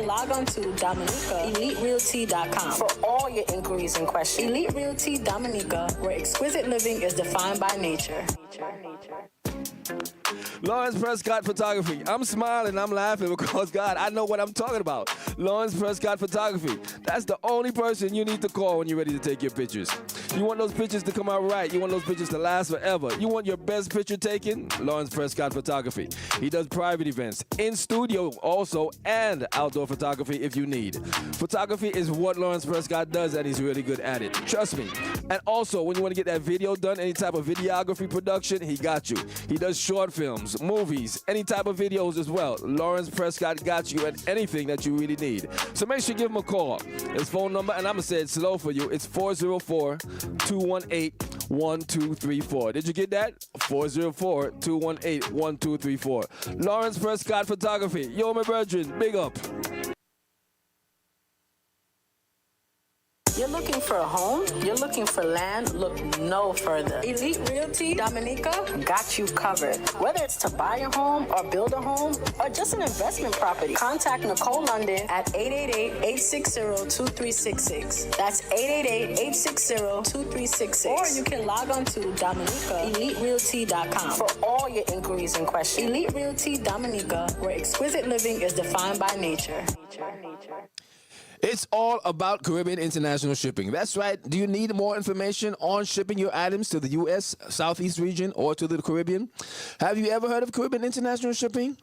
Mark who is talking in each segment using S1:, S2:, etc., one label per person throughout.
S1: can log on to Dominica, EliteRealty.com for all your inquiries and questions. Elite Realty Dominica, where exquisite living is defined by nature.
S2: Lawrence Prescott Photography. I'm smiling, I'm laughing because, God, I know what I'm talking about. Lawrence Prescott Photography. That's the only person you need to call when you're ready to take your pictures. You want those pictures to come out right. You want those pictures to last forever. You want your best picture taken? Lawrence Prescott Photography. He does private events, in studio also, and outdoor photography if you need. Photography is what Lawrence Prescott does, and he's really good at it. Trust me. And also, when you want to get that video done, any type of videography production, he got you. He does short films, movies, any type of videos as well. Lawrence Prescott got you at anything that you really need. So make sure you give him a call. His phone number, and I'm going to say it slow for you, it's 404-218-1234. Did you get that? 404-218-1234. Lawrence Prescott Photography. Yo, my brethren, big up.
S1: You're looking for a home? You're looking for land? Look no further. Elite Realty Dominica got you covered. Whether it's to buy a home or build a home or just an investment property, contact Nicole London at 888-860-2366. That's 888-860-2366. Or you can log on to Dominica, EliteRealty.com for all your inquiries and questions. Elite Realty Dominica, where exquisite living is defined by nature.
S2: It's all about Caribbean International Shipping. That's right. Do you need more information on shipping your items to the U.S. Southeast region or to the Caribbean? Have you ever heard of Caribbean International Shipping?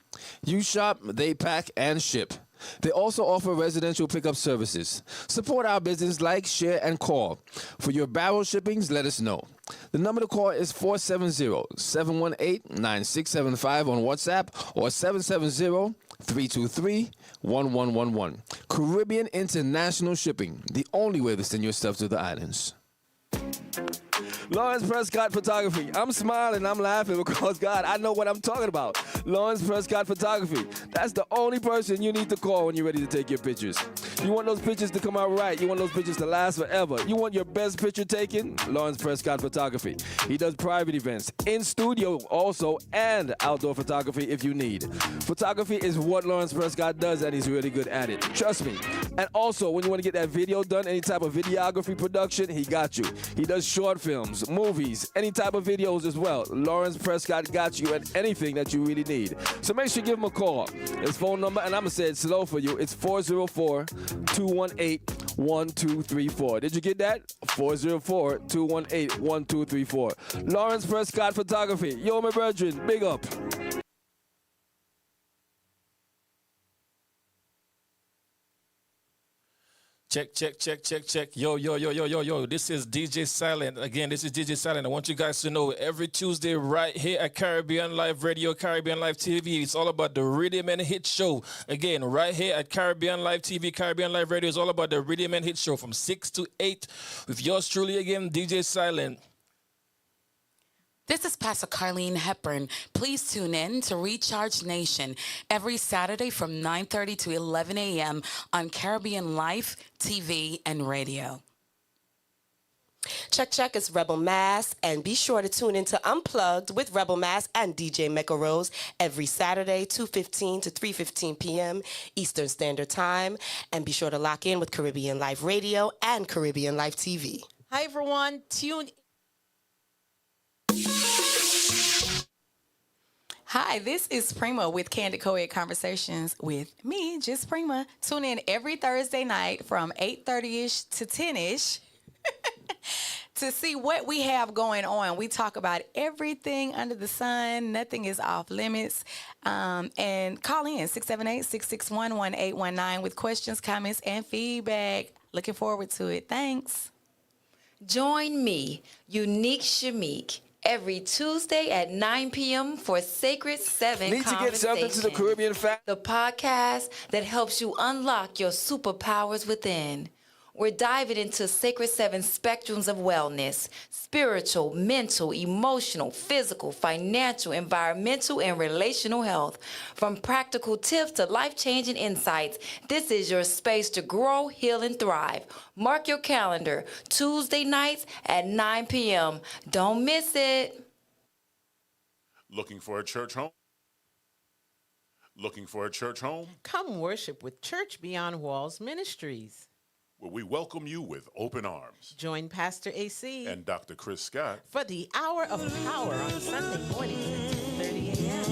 S2: You shop, they pack, and ship. They also offer residential pickup services. Support our business, like, share, and call. For your barrel shippings, let us know. The number to call is 470-718-9675 on WhatsApp or 770-323-1111. Caribbean International Shipping, the only way to send your stuff to the islands. Lawrence Prescott Photography. I'm smiling, I'm laughing because, God, I know what I'm talking about. Lawrence Prescott Photography. That's the only person you need to call when you're ready to take your pictures. You want those pictures to come out right. You want those pictures to last forever. You want your best picture taken? Lawrence Prescott Photography. He does private events, in studio also, and outdoor photography if you need. Photography is what Lawrence Prescott does, and he's really good at it. Trust me. And also, when you want to get that video done, any type of videography production, he got you. He does short films, movies, any type of videos as well. Lawrence Prescott got you at anything that you really need. So make sure you give him a call. His phone number, and I'm going to say it slow for you, it's 404-218-1234. Did you get that? 404-218-1234. Lawrence Prescott Photography. Yo, my brethren, big up.
S3: Check. Yo. This is DJ Silent. Again, this is DJ Silent. I want you guys to know every Tuesday right here at Caribbean Live Radio, Caribbean Live TV. It's all about the Rhythm and Hit Show. Again, right here at Caribbean Live TV, Caribbean Live Radio is all about the Rhythm and Hit Show from 6 to 8 with yours truly again, DJ Silent.
S4: This is Pastor Carleen Hepburn. Please tune in to Recharge Nation every Saturday from 9:30 to 11 a.m. on Caribbean Life TV and radio.
S5: Check, it's Rebel Mass, and be sure to tune into Unplugged with Rebel Mass and DJ Mecca Rose every Saturday, 2:15 to 3:15 p.m. Eastern Standard Time, and be sure to lock in with Caribbean Life Radio and Caribbean Life TV.
S6: Hi, everyone.
S4: Hi, this is Prima with Candid Co-Ed Conversations with me, just Prima. Tune in every Thursday night from 8:30-ish to 10-ish to see what we have going on. We talk about everything under the sun. Nothing is off limits. And call in 678-661-1819 with questions, comments, and feedback. Looking forward to it. Thanks.
S7: Join me, Unique Shamik, every Tuesday at 9 p.m. for Sacred 7
S2: Need to get something to the Caribbean family?
S7: The podcast that helps you unlock your superpowers within. We're diving into Sacred 7 spectrums of wellness: spiritual, mental, emotional, physical, financial, environmental, and relational health. From practical tips to life-changing insights, this is your space to grow, heal, and thrive. Mark your calendar, Tuesday nights at 9 p.m. Don't miss it.
S8: Looking for a church home?
S6: Looking for a church home?
S8: Come worship with Church Beyond Walls Ministries.
S6: Where we welcome you with open arms.
S8: Join Pastor AC
S6: And Dr. Chris Scott
S8: for the Hour of Power on Sunday mornings at 10:30 a.m.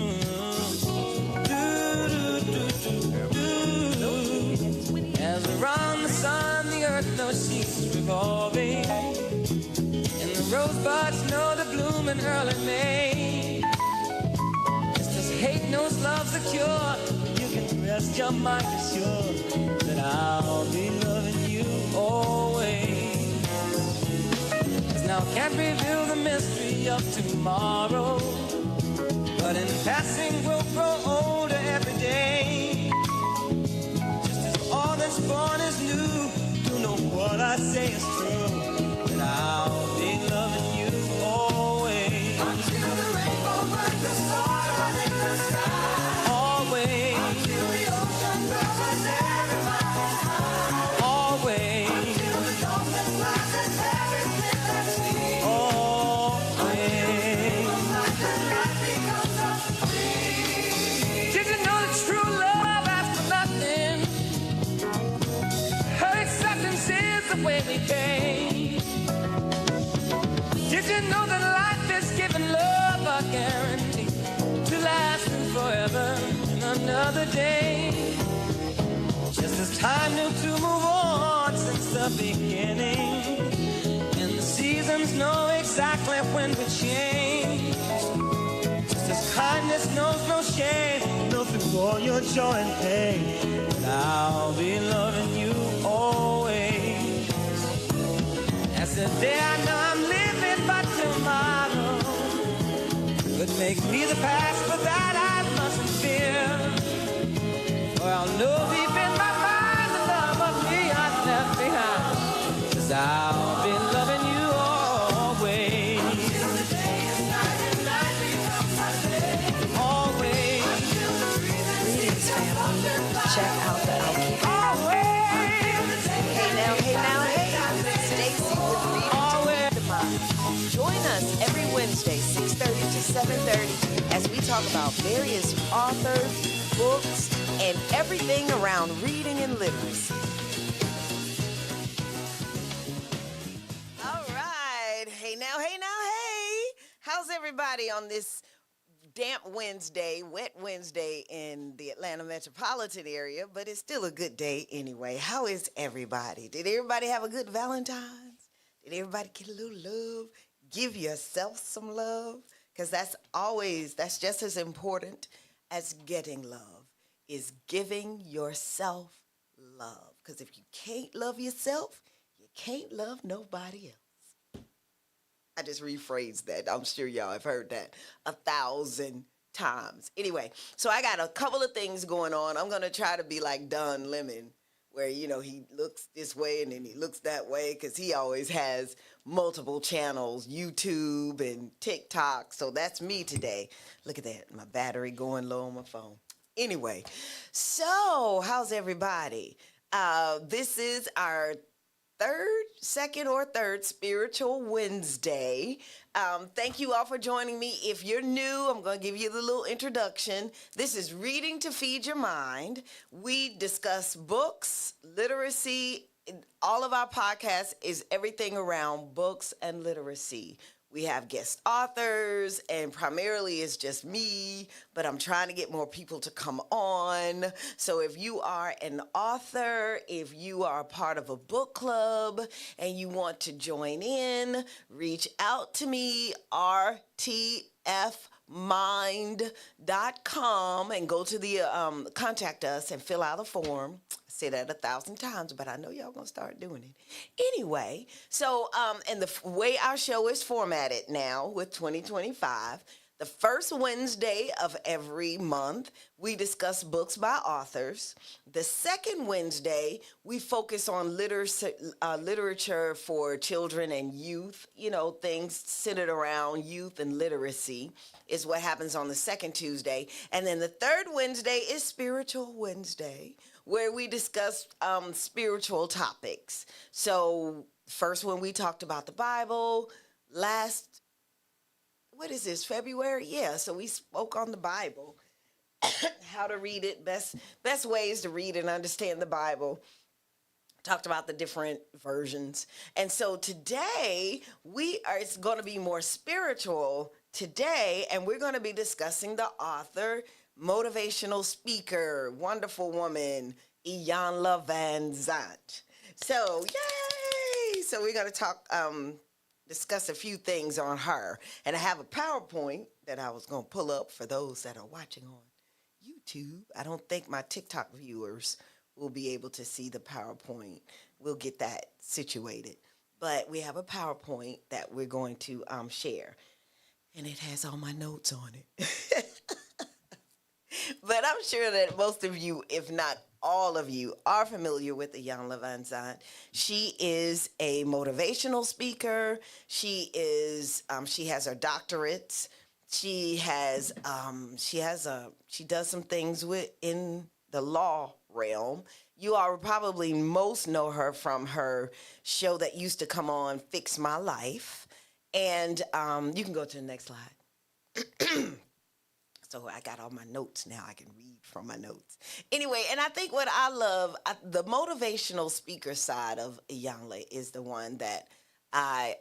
S9: As around the sun, the earth no cease revolving, and the rosebuds know the bloom in early May. Just as hate knows love's the cure, you can rest your mind assured that I'll be loving you always. 'Cause now can't reveal the mystery of tomorrow, but in passing we'll grow older every day. All that's born is new. You know what I say is true, that I'll be loving you always. Until the rainbow burns the star in the sky. Always. Until the ocean covers everybody's heart. Always. Until the darkness rises everything that's seen. Always. Until life becomes a dream. Did you know that true love asks for nothing? Her acceptance is the way we came. Did you know that life is giving love a guarantee to last forever in another day? Just as time knew to move on since the beginning, and the seasons know exactly when to change. Just as kindness knows no shame, know through all your joy and pain, and I'll be loving you always. As the day I know I'm living, but tomorrow could make me the past, but that I mustn't fear. For I'll know deep in my mind the love of me I left behind. 'Cause I'll be loving you always. Until the day is night and night becomes my day. Always.
S10: Greetings, family. Check out the outfit.
S9: Always.
S10: Hey now, hey. Stacy with Reading to the Mind. Join us every Wednesday, 6:30 to 7:30, as we talk about various authors, books, and everything around reading and literacy. All right. Hey now, hey. How's everybody on this damp Wednesday, wet Wednesday in the Atlanta metropolitan area, but it's still a good day anyway. How is everybody? Did everybody have a good Valentine's? Did everybody get a little love? Give yourself some love, because that's just as important as getting love, is giving yourself love. Because if you can't love yourself, you can't love nobody else. I just rephrased that. I'm sure y'all have heard that 1,000 times. Anyway, so I got a couple of things going on. I'm going to try to be like Don Lemon, where, he looks this way and then he looks that way, because he always has multiple channels, YouTube and TikTok. So that's me today. Look at that. My battery going low on my phone. Anyway, so how's everybody? This is our second or third Spiritual Wednesday. Thank you all for joining me. If you're new, I'm going to give you the little introduction. This is Reading to Feed Your Mind. We discuss books, literacy. All of our podcasts is everything around books and literacy. We have guest authors, and primarily it's just me, but I'm trying to get more people to come on. So if you are an author, if you are a part of a book club, and you want to join in, reach out to me, rtfmind.com, and go to the contact us and fill out a form. Say that 1,000 times, but I know y'all gonna start doing it. Anyway, so, and the way our show is formatted now with 2025, the first Wednesday of every month, we discuss books by authors. The second Wednesday, we focus on literature for children and youth. Things centered around youth and literacy is what happens on the second Tuesday. And then the third Wednesday is Spiritual Wednesday, where we discuss spiritual topics. So first one, we talked about the Bible. What is this, February? Yeah, so we spoke on the Bible. how to read it, best ways to read and understand the Bible. Talked about the different versions. And so today it's going to be more spiritual today, and we're going to be discussing the author, motivational speaker, wonderful woman, Iyanla Vanzant. So, yay! So we're going to discuss a few things on her. And I have a PowerPoint that I was going to pull up for those that are watching on YouTube. I don't think my TikTok viewers will be able to see the PowerPoint. We'll get that situated. But we have a PowerPoint that we're going to share. And it has all my notes on it. But I'm sure that most of you, if not all of you, are familiar with Iyanla Vanzant. She is a motivational speaker. She has her doctorates. She does some things in the law realm. You all probably most know her from her show that used to come on, Fix My Life. And you can go to the next slide. So I got all my notes now. I can read from my notes. Anyway, and I think what I love, the motivational speaker side of Iyanla is the one that I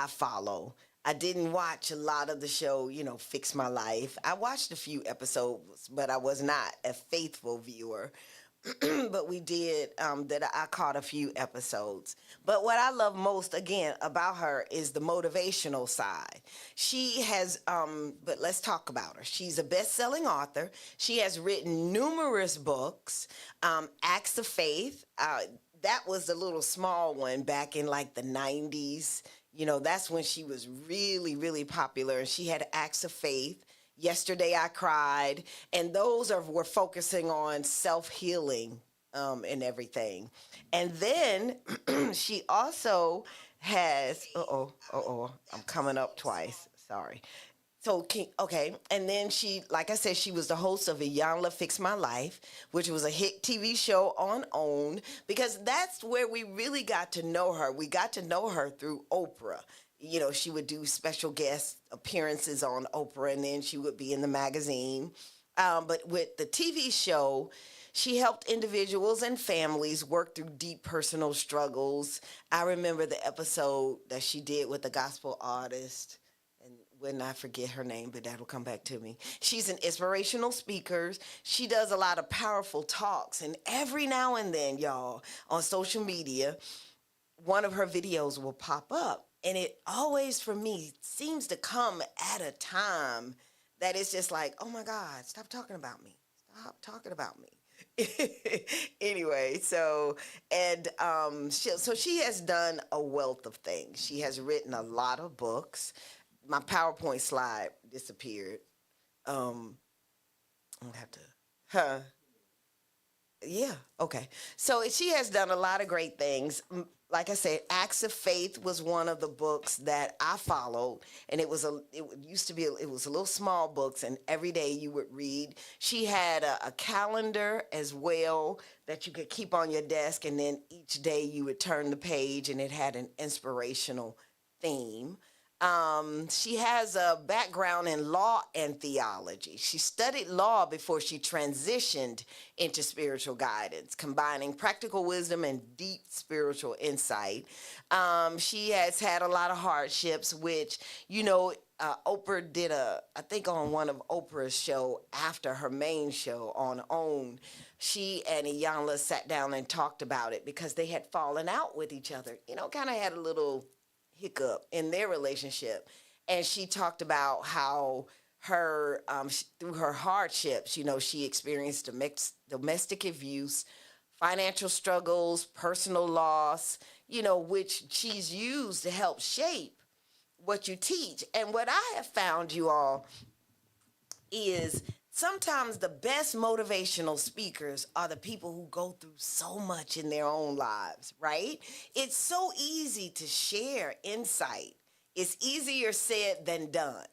S10: follow. I didn't watch a lot of the show, Fix My Life. I watched a few episodes, but I was not a faithful viewer. But we did, I caught a few episodes. But what I love most, again, about her is the motivational side. She has, but let's talk about her. She's a best-selling author. She has written numerous books. Acts of Faith, that was the little small one back in like the 90s. That's when she was really, really popular. And she had Acts of Faith. Yesterday I Cried, and those were focusing on self-healing and everything. And then she also has, I'm coming up twice, sorry. So, okay, and then she, like I said, she was the host of Iyanla Fix My Life, which was a hit TV show on OWN, because that's where we really got to know her. We got to know her through Oprah. She would do special guest appearances on Oprah, and then she would be in the magazine. But with the TV show, she helped individuals and families work through deep personal struggles. I remember the episode that she did with the gospel artist, and when I forget her name, but that'll come back to me. She's an inspirational speaker. She does a lot of powerful talks, and every now and then, y'all, on social media, one of her videos will pop up. And it always, for me, seems to come at a time that it's just like, oh my God, stop talking about me. Stop talking about me. Anyway, so she has done a wealth of things. She has written a lot of books. My PowerPoint slide disappeared. I'm gonna have to, yeah, okay. So she has done a lot of great things. Like I said, Acts of Faith was one of the books that I followed, and it was a little small books, and every day you would read. She had a calendar as well that you could keep on your desk, and then each day you would turn the page, and it had an inspirational theme. She has a background in law and theology. She studied law before she transitioned into spiritual guidance, combining practical wisdom and deep spiritual insight. She has had a lot of hardships, which, Oprah did I think on one of Oprah's show after her main show on OWN, she and Iyanla sat down and talked about it because they had fallen out with each other, kind of had a little hiccup in their relationship. And she talked about how her through her hardships, she experienced domestic abuse, financial struggles, personal loss, which she's used to help shape what you teach. And what I have found, you all, is sometimes the best motivational speakers are the people who go through so much in their own lives, right? It's so easy to share insight. It's easier said than done.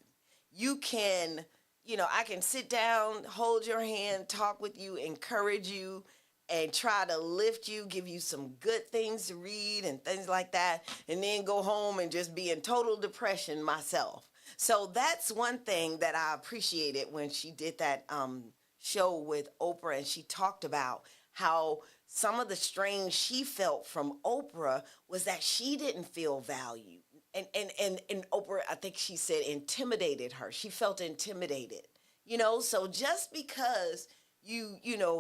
S10: You can, I can sit down, hold your hand, talk with you, encourage you, and try to lift you, give you some good things to read and things like that, and then go home and just be in total depression myself. So that's one thing that I appreciated when she did that show with Oprah, and she talked about how some of the strain she felt from Oprah was that she didn't feel valued. And Oprah, I think she said, intimidated her. She felt intimidated. So just because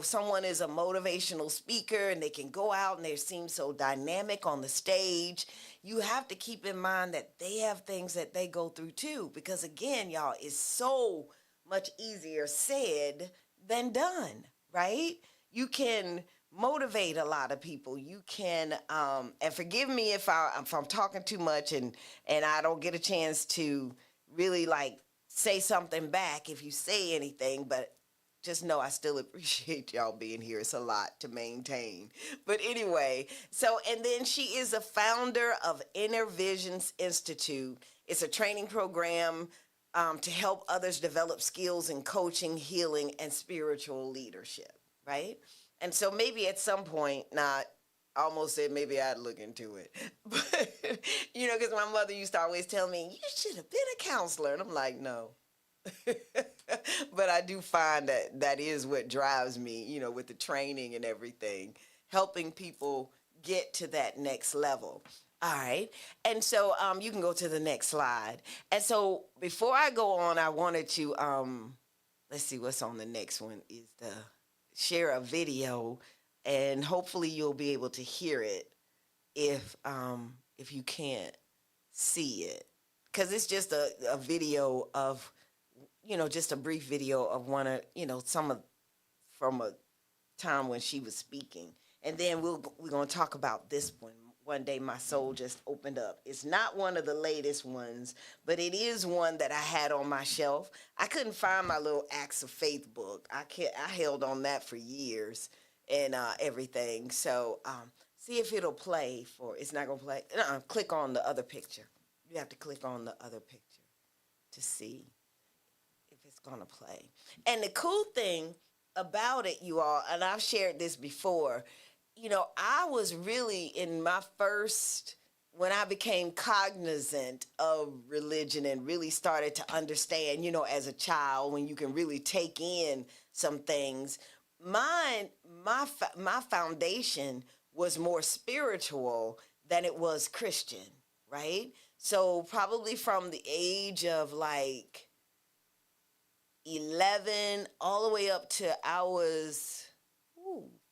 S10: someone is a motivational speaker and they can go out and they seem so dynamic on the stage, you have to keep in mind that they have things that they go through too. Because again, y'all, it's so much easier said than done, right? You can motivate a lot of people. You can, and forgive me if I'm talking too much and I don't get a chance to really like say something back if you say anything, but just know I still appreciate y'all being here. It's a lot to maintain. But anyway, and then she is a founder of Inner Visions Institute. It's a training program to help others develop skills in coaching, healing, and spiritual leadership, right? And so maybe at some point, I almost said maybe I'd look into it. But, because my mother used to always tell me, you should have been a counselor. And I'm like, no. But I do find that is what drives me, with the training and everything, helping people get to that next level. All right. And so you can go to the next slide. And so before I go on, I wanted to, let's see what's on the next one, is the share a video, and hopefully you'll be able to hear it if you can't see it. Because it's just a video of, just a brief video of one of, from a time when she was speaking. And then we're going to talk about this one. One day my soul just opened up. It's not one of the latest ones, but it is one that I had on my shelf. I couldn't find my little Acts of Faith book. I held on that for years and everything. So see if it'll play it's not going to play. Click on the other picture. You have to click on the other picture to see if it's going to play. And the cool thing about it, you all, and I've shared this before, I was really in my when I became cognizant of religion and really started to understand, as a child, when you can really take in some things, my foundation was more spiritual than it was Christian, right? So probably from the age of like 11 all the way up to I was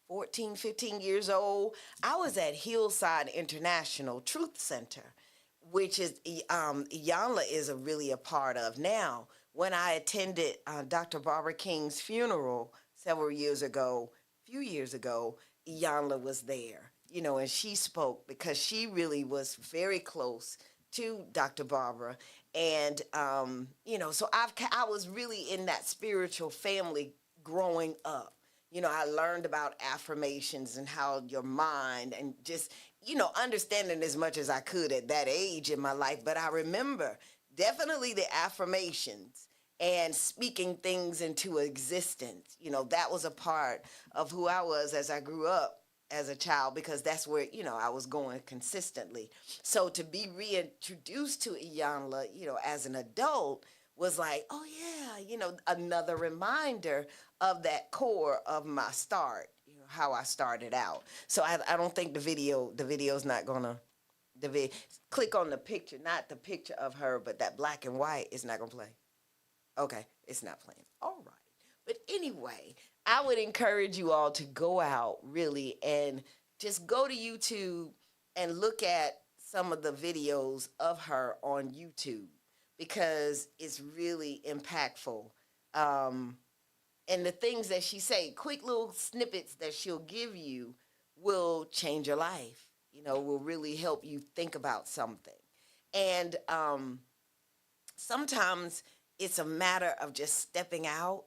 S10: 14, 15 years old, I was at Hillside International Truth Center, which is Iyanla is really a part of now. When I attended Dr. Barbara King's funeral several years ago, Iyanla was there, and she spoke because she really was very close to Dr. Barbara. And, so I was really in that spiritual family growing up. I learned about affirmations and how your mind and just, understanding as much as I could at that age in my life. But I remember definitely the affirmations and speaking things into existence. That was a part of who I was as I grew up as a child, because that's where, I was going consistently. So to be reintroduced to Iyanla, as an adult was like, oh yeah, another reminder of that core of my start, how I started out. So I don't think the video's not gonna, click on the picture, not the picture of her, but that black and white is not gonna play. Okay, it's not playing. All right. But anyway, I would encourage you all to go out really and just go to YouTube and look at some of the videos of her on YouTube, because it's really impactful. And the things that she say, quick little snippets that she'll give you will change your life, will really help you think about something. And sometimes it's a matter of just stepping out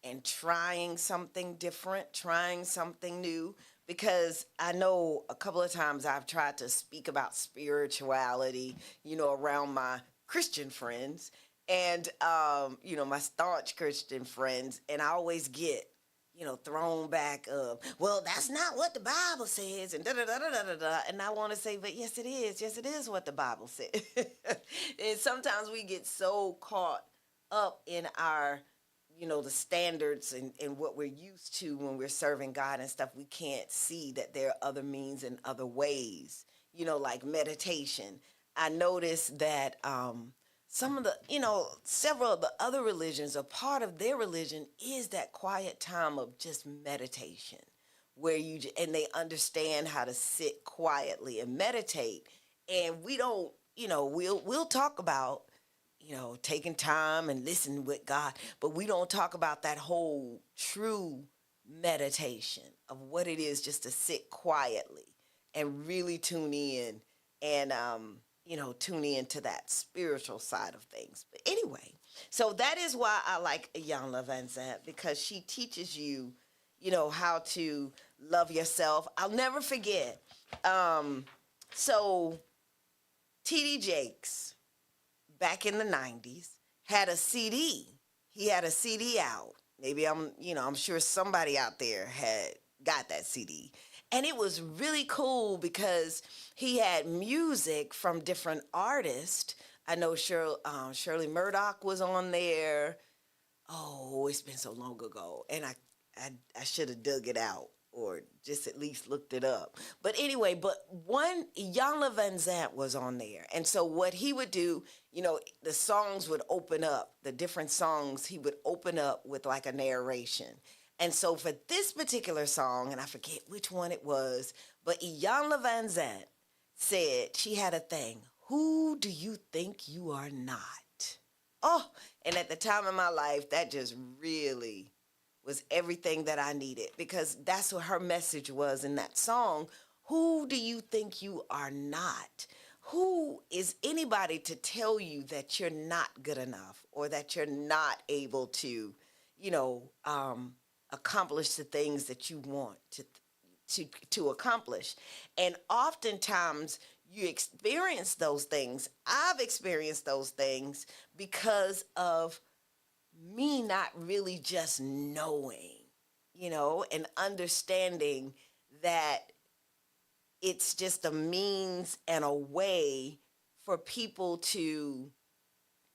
S10: and trying something different, trying something new, because I know a couple of times I've tried to speak about spirituality, around my Christian friends and, my staunch Christian friends, and I always get, thrown back of, well, that's not what the Bible says, and da da da da da da da. And I want to say, but yes, it is. Yes, it is what the Bible says. And sometimes we get so caught up in our, the standards and what we're used to when we're serving God and stuff, we can't see that there are other means and other ways, like meditation. I noticed that some of the, several of the other religions, a part of their religion is that quiet time of just meditation, where and they understand how to sit quietly and meditate. And we don't, we'll talk about, taking time and listening with God, but we don't talk about that whole true meditation of what it is just to sit quietly and really tune in and, tune into that spiritual side of things. But anyway, so that is why I like Iyanla Vanzant, because she teaches you, how to love yourself. I'll never forget. So T.D. Jakes, back in the 90s, had a CD. He had a CD out. Maybe I'm sure somebody out there had got that CD. And it was really cool because he had music from different artists. I know Shirley Murdoch was on there. Oh, it's been so long ago. And I should have dug it out or just at least looked it up. But anyway, one, Iyanla Vanzant was on there. And so what he would do, the songs would open up, the different songs, he would open up with like a narration. And so for this particular song, and I forget which one it was, but Iyanla Vanzant said she had a thing. Who do you think you are not? Oh, and at the time of my life, that just really was everything that I needed, because that's what her message was in that song. Who do you think you are not? Who is anybody to tell you that you're not good enough or that you're not able to, accomplish the things that you want to accomplish? And oftentimes you experience those things. I've experienced those things because of me not really just knowing, and understanding that it's just a means and a way for people to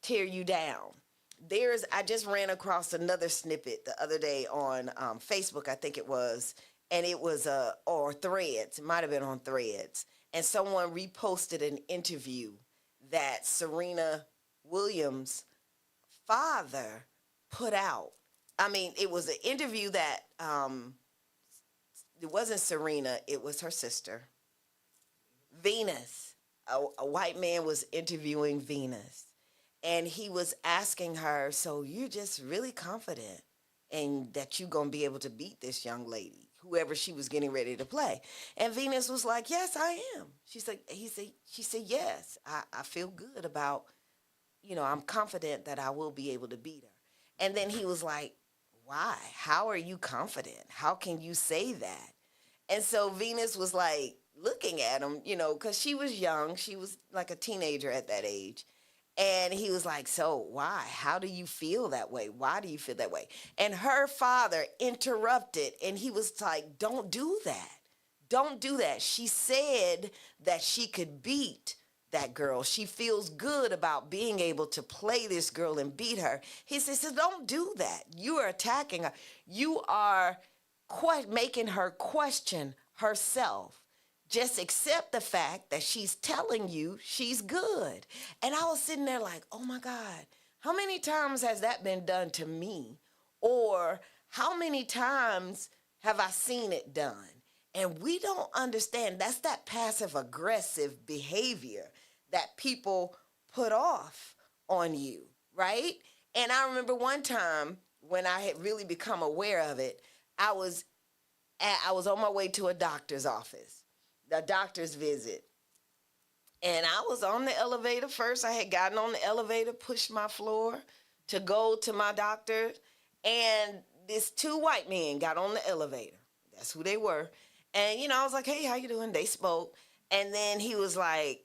S10: tear you down. I just ran across another snippet the other day on Facebook, I think it was, and it was, or Threads, it might have been on Threads, and someone reposted an interview that Serena Williams' father put out. I mean, it was an interview that, it wasn't Serena, it was her sister, Venus. A white man was interviewing Venus. And he was asking her, so you're just really confident and that you're going to be able to beat this young lady, whoever she was getting ready to play. And Venus was like, yes, I am. She said, yes, I feel good about, I'm confident that I will be able to beat her. And then he was like, why? How are you confident? How can you say that? And so Venus was like looking at him, because she was young. She was like a teenager at that age. And he was like, so why? How do you feel that way? Why do you feel that way? And her father interrupted, and he was like, don't do that. Don't do that. She said that she could beat that girl. She feels good about being able to play this girl and beat her. He says, so don't do that. You are attacking her. You are making her question herself. Just accept the fact that she's telling you she's good. And I was sitting there like, oh my God, how many times has that been done to me? Or how many times have I seen it done? And we don't understand. That's that passive aggressive behavior that people put off on you, right? And I remember one time when I had really become aware of it, I was on my way to a doctor's office, the doctor's visit. And I was on the elevator first. I had gotten on the elevator, pushed my floor to go to my doctor. And these two white men got on the elevator. That's who they were. And, I was like, hey, how you doing? They spoke. And then he was like,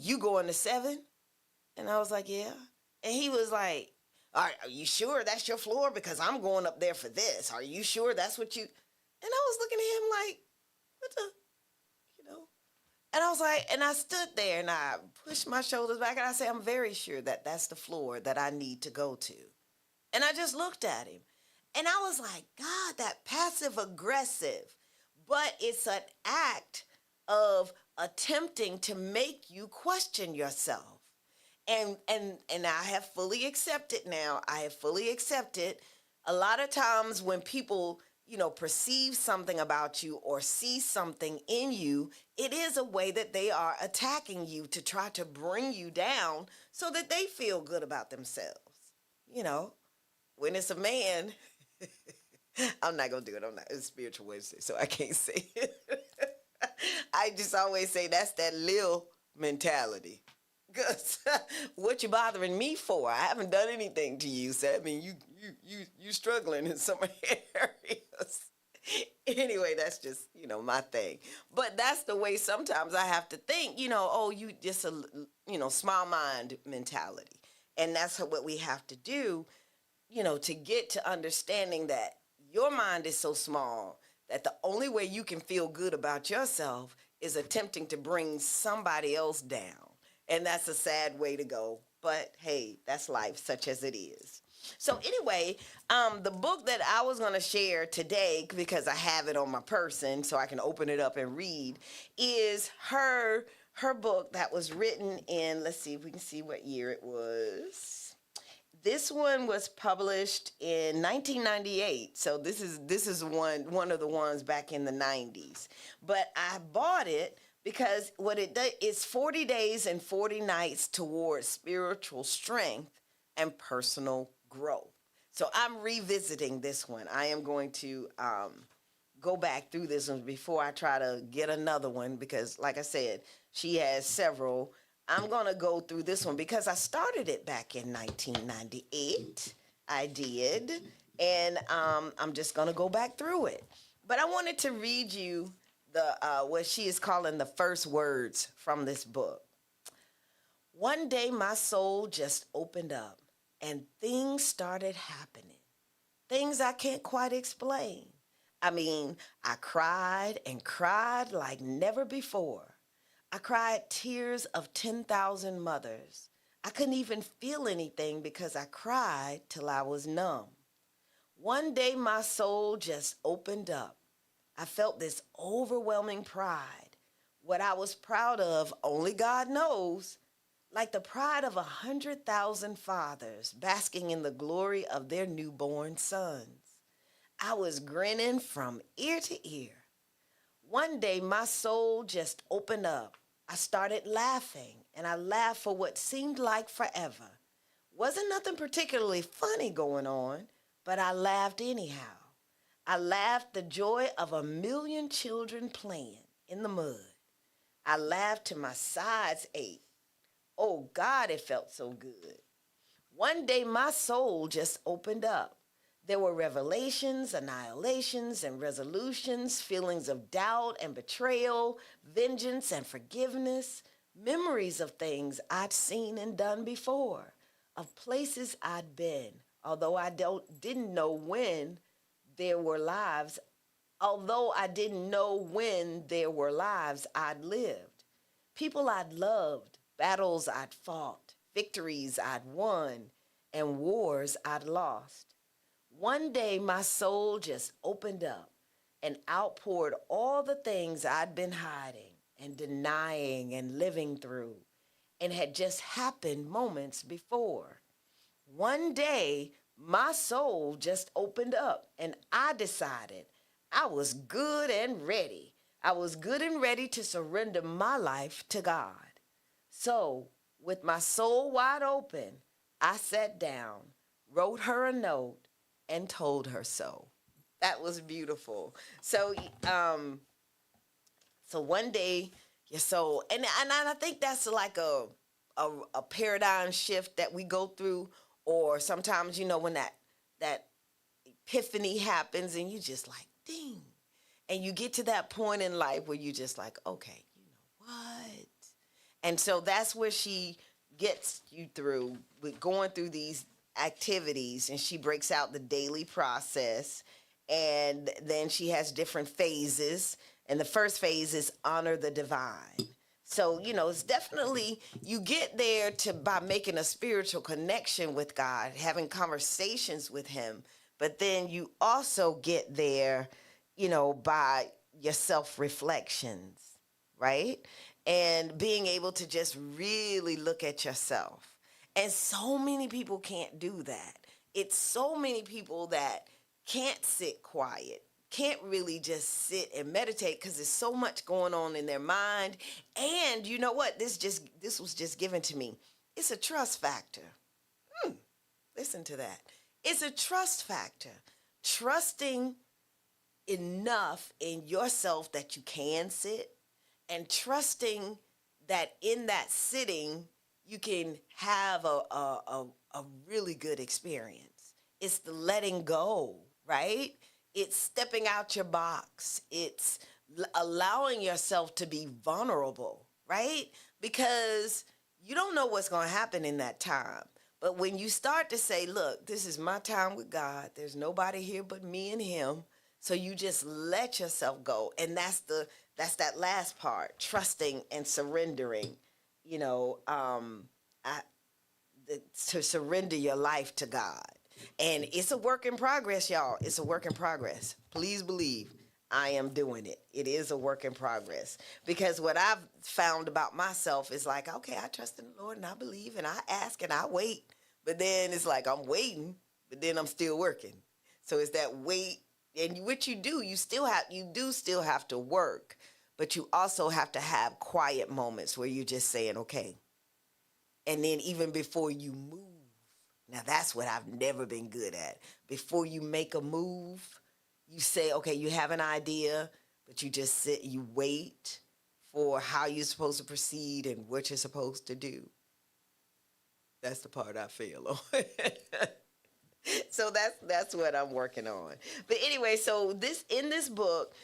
S10: you going to 7? And I was like, yeah. And he was like, Are you sure that's your floor? Because I'm going up there for this. Are you sure that's what you? And I was looking at him like, what the, you know? And I was like, and I stood there and I pushed my shoulders back and I said, I'm very sure that that's the floor that I need to go to. And I just looked at him and I was like, God, that passive aggressive, but it's an act of attempting to make you question yourself. And I have fully accepted now. I have fully accepted a lot of times when people, perceive something about you or see something in you, it is a way that they are attacking you to try to bring you down so that they feel good about themselves. When it's a man, I'm not going to do it. It's Spiritual Wednesday, so I can't say it. I just always say that's that Lil mentality. Because what you bothering me for? I haven't done anything to you. So I mean, you struggling in some areas. Anyway, that's just, my thing. But that's the way sometimes I have to think, you just a, small mind mentality. And that's what we have to do, to get to understanding that your mind is so small that the only way you can feel good about yourself is attempting to bring somebody else down. And that's a sad way to go. But hey, that's life, such as it is. So anyway, the book that I was going to share today, because I have it on my person so I can open it up and read, is her book that was written in, let's see if we can see what year it was. This one was published in 1998. So this is one of the ones back in the 90s. But I bought it because what it does is 40 days and 40 nights towards spiritual strength and personal growth. So I'm revisiting this one. I am going to go back through this one before I try to get another one because, like I said, she has several. I'm going to go through this one because I started it back in 1998. I did. And I'm just going to go back through it. But I wanted to read you what she is calling the first words from this book. One day my soul just opened up and things started happening. Things I can't quite explain. I mean, I cried and cried like never before. I cried tears of 10,000 mothers. I couldn't even feel anything because I cried till I was numb. One day my soul just opened up. I felt this overwhelming pride. What I was proud of, only God knows, like the pride of 100,000 fathers basking in the glory of their newborn sons. I was grinning from ear to ear. One day my soul just opened up. I started laughing, and I laughed for what seemed like forever. Wasn't nothing particularly funny going on, but I laughed anyhow. I laughed the joy of 1,000,000 children playing in the mud. I laughed till my sides ached. Oh, God, it felt so good. One day my soul just opened up. There were revelations, annihilations, and resolutions, feelings of doubt and betrayal, vengeance and forgiveness, memories of things I'd seen and done before, of places I'd been, although I didn't know when there were lives, I'd lived, people I'd loved, battles I'd fought, victories I'd won, and wars I'd lost. One day my soul just opened up and outpoured all the things I'd been hiding and denying and living through and had just happened moments before. One day my soul just opened up and I decided I was good and ready. I was good and ready to surrender my life to God. So, with my soul wide open, I sat down, wrote her a note, and told her so. That was beautiful. So, one day your soul, and I think that's like a paradigm shift that we go through, or sometimes when that epiphany happens and you just like ding, and you get to that point in life where you just like, okay, you know what? And so that's where she gets you through with going through these activities, and she breaks out the daily process, and then she has different phases, and the first phase is honor the divine. So, it's definitely, you get there by making a spiritual connection with God, having conversations with him, but then you also get there, by your self-reflections, right? And being able to just really look at yourself. And so many people can't do that. It's so many people that can't sit quiet, can't really just sit and meditate because there's so much going on in their mind. And you know what? This was just given to me. It's a trust factor. Listen to that. It's a trust factor. Trusting enough in yourself that you can sit, and trusting that in that sitting you can have a really good experience. It's the letting go, right? It's stepping out your box. It's allowing yourself to be vulnerable, right? Because you don't know what's going to happen in that time. But when you start to say, look, this is my time with God. There's nobody here but me and him. So you just let yourself go. And that's that last part, trusting and surrendering, to surrender your life to God. And it's a work in progress, y'all. It's a work in progress. Please believe I am doing it. It is a work in progress. Because what I've found about myself is like, okay, I trust in the Lord and I believe and I ask and I wait. But then it's like I'm waiting, but then I'm still working. So it's that wait. And what you do, you do still have to work, but you also have to have quiet moments where you're just saying, okay. And then even before you move, now that's what I've never been good at. Before you make a move, you say, okay, you have an idea, but you just sit, you wait for how you're supposed to proceed and what you're supposed to do. That's the part I fail on. So that's what I'm working on. But anyway, so in this book,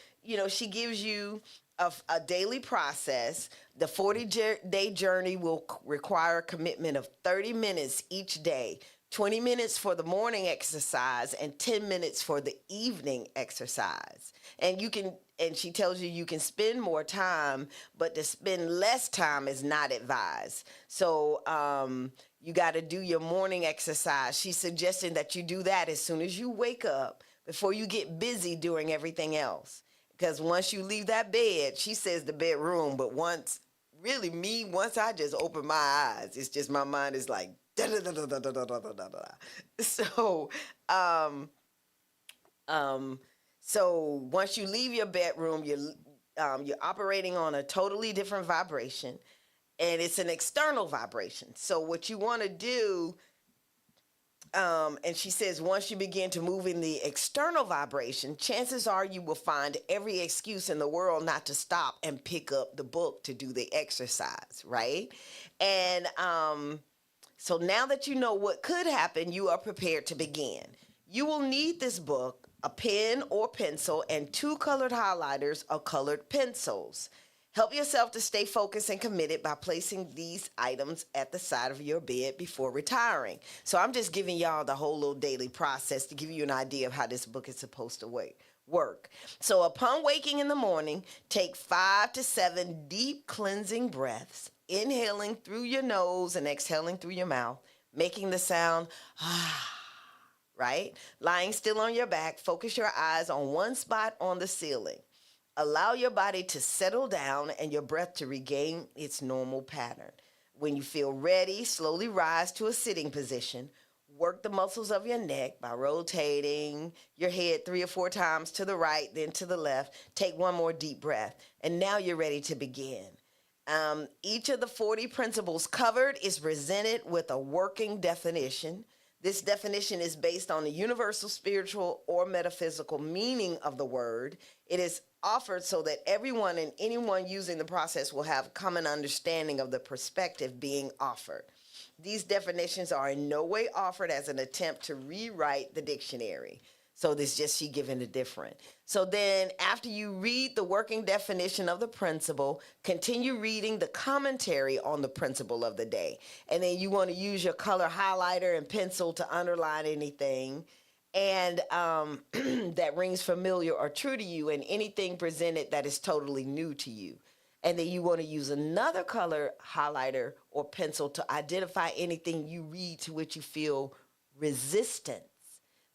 S10: she gives you a daily process. The 40-day journey will require a commitment of 30 minutes each day, 20 minutes for the morning exercise and 10 minutes for the evening exercise. And she tells you can spend more time, but to spend less time is not advised. So, you got to do your morning exercise. She's suggesting that you do that as soon as you wake up before you get busy doing everything else. Because once you leave that bed, she says the bedroom, but once I just open my eyes, it's just my mind is like, da da da da da da da da da da. So once you leave your bedroom, you're operating on a totally different vibration. And it's an external vibration. So what you want to do, and she says, once you begin to move in the external vibration, chances are you will find every excuse in the world not to stop and pick up the book to do the exercise, right? And so now that you know what could happen, you are prepared to begin. You will need this book, a pen or pencil, and 2 colored highlighters or colored pencils. Help yourself to stay focused and committed by placing these items at the side of your bed before retiring. So I'm just giving y'all the whole little daily process to give you an idea of how this book is supposed to work. So upon waking in the morning, take 5 to 7 deep cleansing breaths, inhaling through your nose and exhaling through your mouth, making the sound right? Lying still on your back, focus your eyes on one spot on the ceiling. Allow your body to settle down and your breath to regain its normal pattern. When you feel ready, slowly rise to a sitting position. Work the muscles of your neck by rotating your head 3 or 4 times to the right, then to the left. Take one more deep breath. And now you're ready to begin. Each of the 40 principles covered is presented with a working definition. This definition is based on the universal, spiritual, or metaphysical meaning of the word. It is offered so that everyone and anyone using the process will have a common understanding of the perspective being offered. These definitions are in no way offered as an attempt to rewrite the dictionary. So this just she giving a different. So then after you read the working definition of the principle, continue reading the commentary on the principle of the day. And then you want to use your color highlighter and pencil to underline anything and that rings familiar or true to you, and anything presented that is totally new to you. And then you want to use another color highlighter or pencil to identify anything you read to which you feel resistance.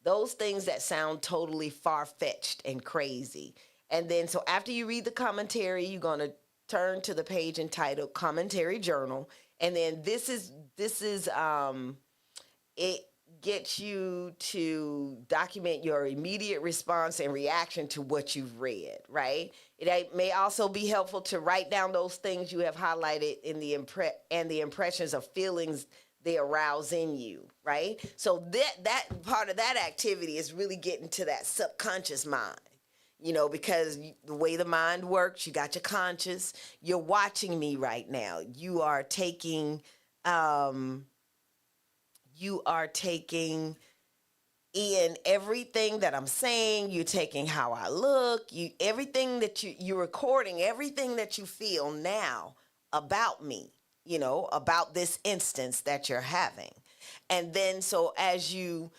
S10: Those things that sound totally far-fetched and crazy. And then, so after you read the commentary, you're going to turn to the page entitled Commentary Journal. And then this is it gets you to document your immediate response and reaction to what you've read, right? It may also be helpful to write down those things you have highlighted in the impressions of feelings they arouse in you, right? So that part of that activity is really getting to that subconscious mind, because the way the mind works, you got your conscious. You're watching me right now. You are taking in everything that I'm saying. You're taking how I look. Everything that you're recording, everything that you feel now about me. About this instance that you're having. And then so as you're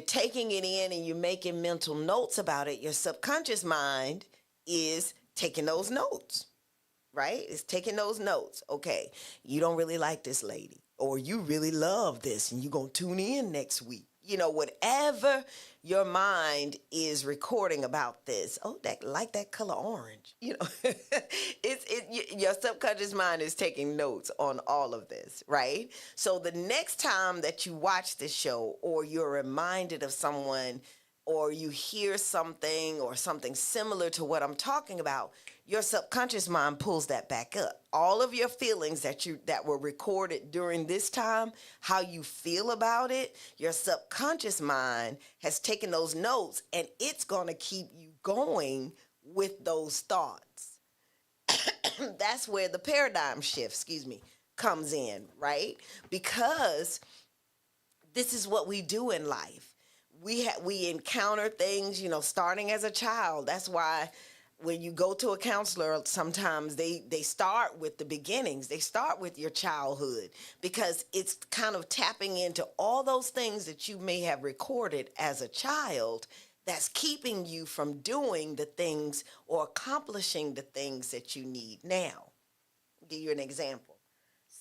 S10: taking it in and you're making mental notes about it, your subconscious mind is taking those notes, right? It's taking those notes. Okay, you don't really like this lady, or you really love this and you're going to tune in next week. Whatever your mind is recording about this. Oh, like that color orange. Your subconscious mind is taking notes on all of this, right? So the next time that you watch this show, or you're reminded of someone, or you hear something or something similar to what I'm talking about, your subconscious mind pulls that back up. All of your feelings that were recorded during this time, how you feel about it, your subconscious mind has taken those notes, and it's going to keep you going with those thoughts. That's where the paradigm shift, comes in, right? Because this is what we do in life. We encounter things, starting as a child. That's why when you go to a counselor, sometimes they start with the beginnings. They start with your childhood, because it's kind of tapping into all those things that you may have recorded as a child that's keeping you from doing the things or accomplishing the things that you need now. I'll give you an example.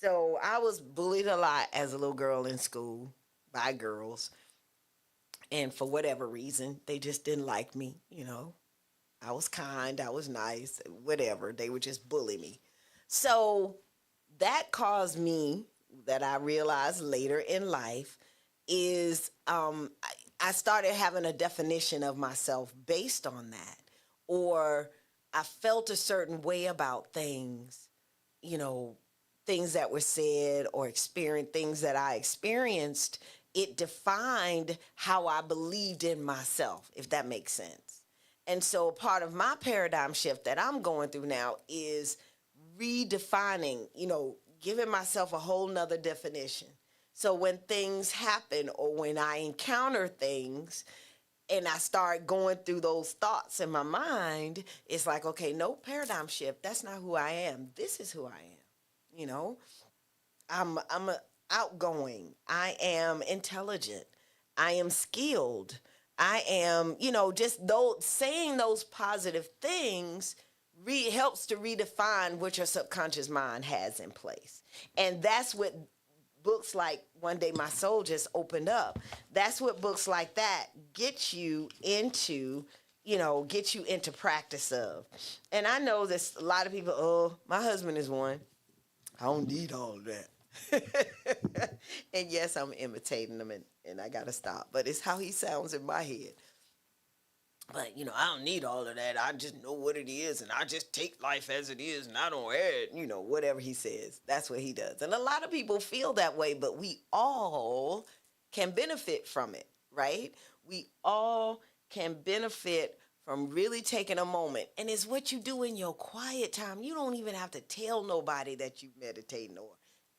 S10: So I was bullied a lot as a little girl in school by girls. And for whatever reason, they just didn't like me, I was kind, I was nice, whatever. They would just bully me. So that caused me, that I realized later in life, is I started having a definition of myself based on that. Or I felt a certain way about things, things that were said or experienced, things that I experienced. It defined how I believed in myself, if that makes sense. And so part of my paradigm shift that I'm going through now is redefining, giving myself a whole nother definition. So when things happen, or when I encounter things and I start going through those thoughts in my mind, it's like, okay, no paradigm shift. That's not who I am. This is who I am. I'm outgoing. I am intelligent. I am skilled. I am, just saying those positive things helps to redefine what your subconscious mind has in place. And that's what books like One Day My Soul just opened up. That's what books like that get you into practice of. And I know there's a lot of people, my husband is one. I don't need all of that. And yes, I'm imitating him, and I gotta stop, but it's how he sounds in my head. But I don't need all of that. I just know what it is, and I just take life as it is, and I don't add, whatever he says. That's what he does. And a lot of people feel that way, but we all can benefit from it, right? We all can benefit from really taking a moment. And it's what you do in your quiet time. You don't even have to tell nobody that you're meditating or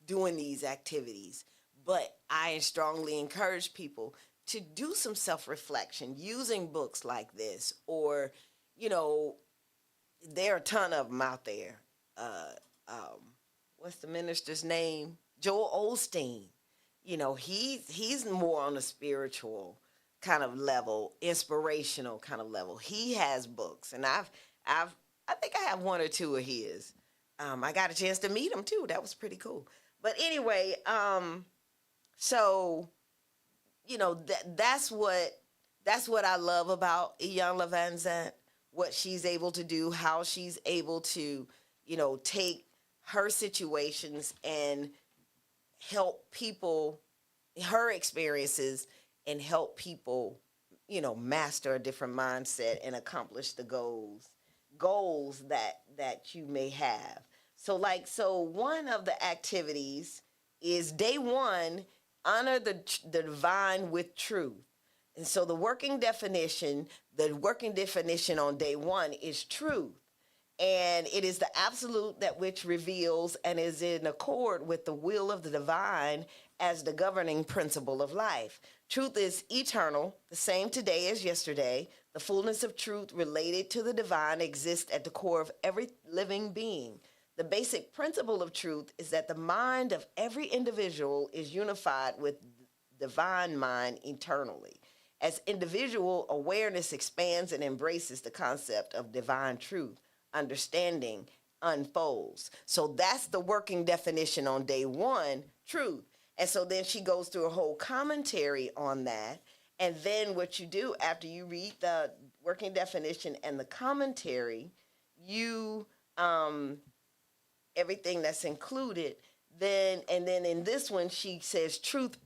S10: doing these activities. But I strongly encourage people to do some self-reflection using books like this, or, you know, there are a ton of them out there. What's the minister's name? Joel Osteen. You know, he's more on a spiritual kind of level, inspirational kind of level. He has books, and I think I have one or two of his. I got a chance to meet him too. That was pretty cool. But anyway, so you know, that's what I love about Iyanla Vanzant, what she's able to do, how she's able to, you know, take her situations and help people, her experiences, and help people, you know, master a different mindset and accomplish the goals that you may have. So one of the activities is day one, honor the divine with truth. And so the working definition on day one is truth. And it is the absolute that which reveals and is in accord with the will of the divine as the governing principle of life. Truth is eternal, the same today as yesterday. The fullness of truth related to the divine exists at the core of every living being. The basic principle of truth is that the mind of every individual is unified with divine mind eternally. As individual awareness expands and embraces the concept of divine truth, understanding unfolds. So that's the working definition on day one, truth. And so then she goes through a whole commentary on that. And then what you do after you read the working definition and the commentary, you everything that's included. Then in this one she says truth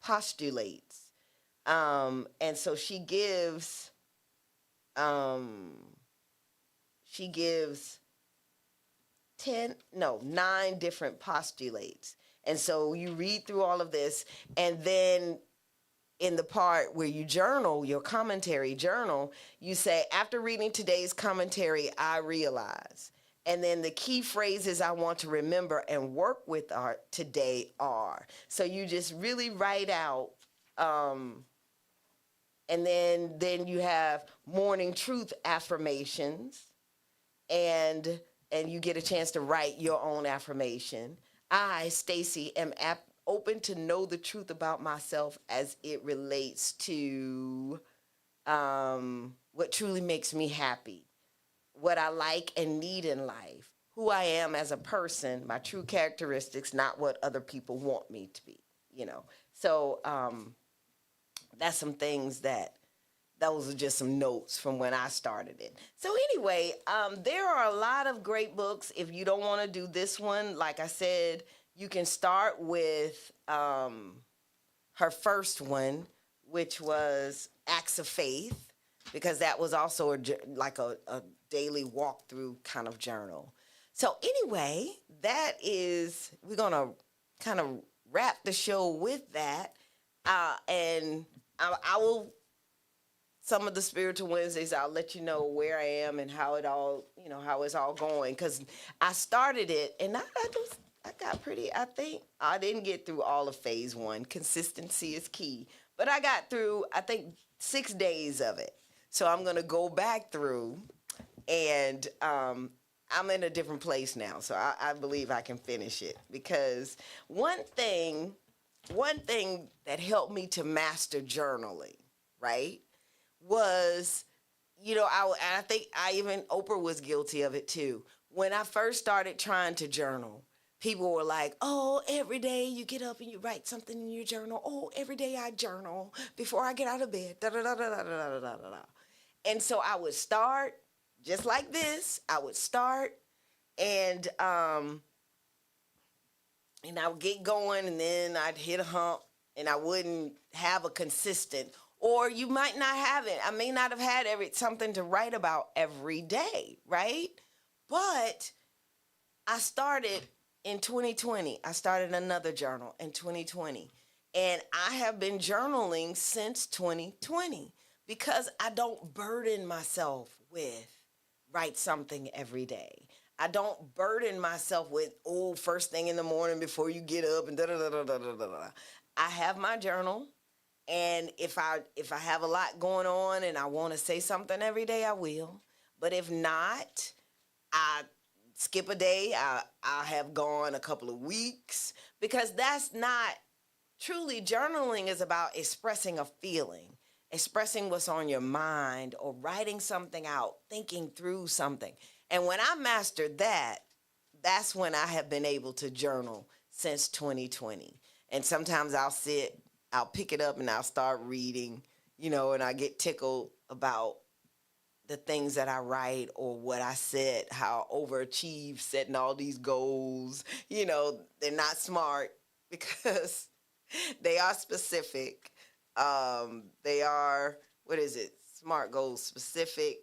S10: postulates. And so she gives 9 different postulates. And so you read through all of this, and then in the part where you journal, your commentary journal, you say, after reading today's commentary, I realize. And then the key phrases I want to remember and work with today are. So you just really write out, and then you have morning truth affirmations, and you get a chance to write your own affirmation. I, Stacy, am open to know the truth about myself as it relates to what truly makes me happy, what I like and need in life, who I am as a person, my true characteristics, not what other people want me to be, you know. So that's some things those are just some notes from when I started it. So anyway, there are a lot of great books. If you don't want to do this one, like I said, you can start with her first one, which was Acts of Faith, because that was also a daily walkthrough kind of journal. So anyway, we're going to kind of wrap the show with that. And I will, some of the Spiritual Wednesdays, I'll let you know where I am and how it's all going. Because I started it, and I got I think I didn't get through all of phase 1. Consistency is key. But I got through, I think, 6 days of it. So I'm going to go back through, and I'm in a different place now. So I believe I can finish it. Because one thing that helped me to master journaling, right, was, I think Oprah was guilty of it too. When I first started trying to journal, people were like, oh, every day you get up and you write something in your journal. Oh, every day I journal before I get out of bed. And so I would start just like this. I would start and I would get going, and then I'd hit a hump, and I wouldn't have a consistent. Or you might not have it. I may not have had something to write about every day, right? But I started in 2020. I started another journal in 2020. And I have been journaling since 2020 because I don't burden myself with write something every day. I don't burden myself with, first thing in the morning before you get up and da-da-da-da-da-da-da. I have my journal. And if I have a lot going on and I want to say something every day, I will. But if not, I skip a day. I have gone a couple of weeks, because that's not truly. Journaling is about expressing a feeling, expressing what's on your mind, or writing something out, thinking through something. And when I mastered that, that's when I have been able to journal since 2020. And sometimes I'll pick it up and I'll start reading, and I get tickled about the things that I write or what I said, how I overachieve setting all these goals. They're not smart because they are specific. They are, what is it? Smart goals, specific,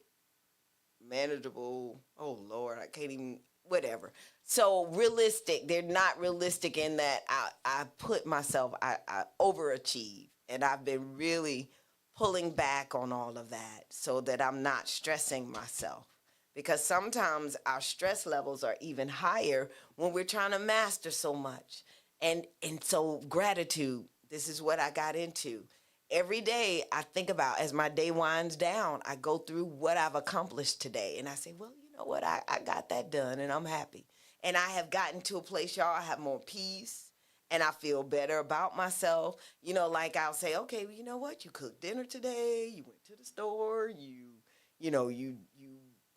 S10: manageable. Oh, Lord, I can't even, whatever. So realistic. They're not realistic in that I put myself, I overachieve. And I've been really pulling back on all of that so that I'm not stressing myself. Because sometimes our stress levels are even higher when we're trying to master so much. And so gratitude, this is what I got into. Every day I think about, as my day winds down, I go through what I've accomplished today. And I say, well, you know what? I got that done and I'm happy. And I have gotten to a place, y'all, I have more peace and I feel better about myself. Like I'll say, okay, well, you know what? You cooked dinner today. You went to the store. You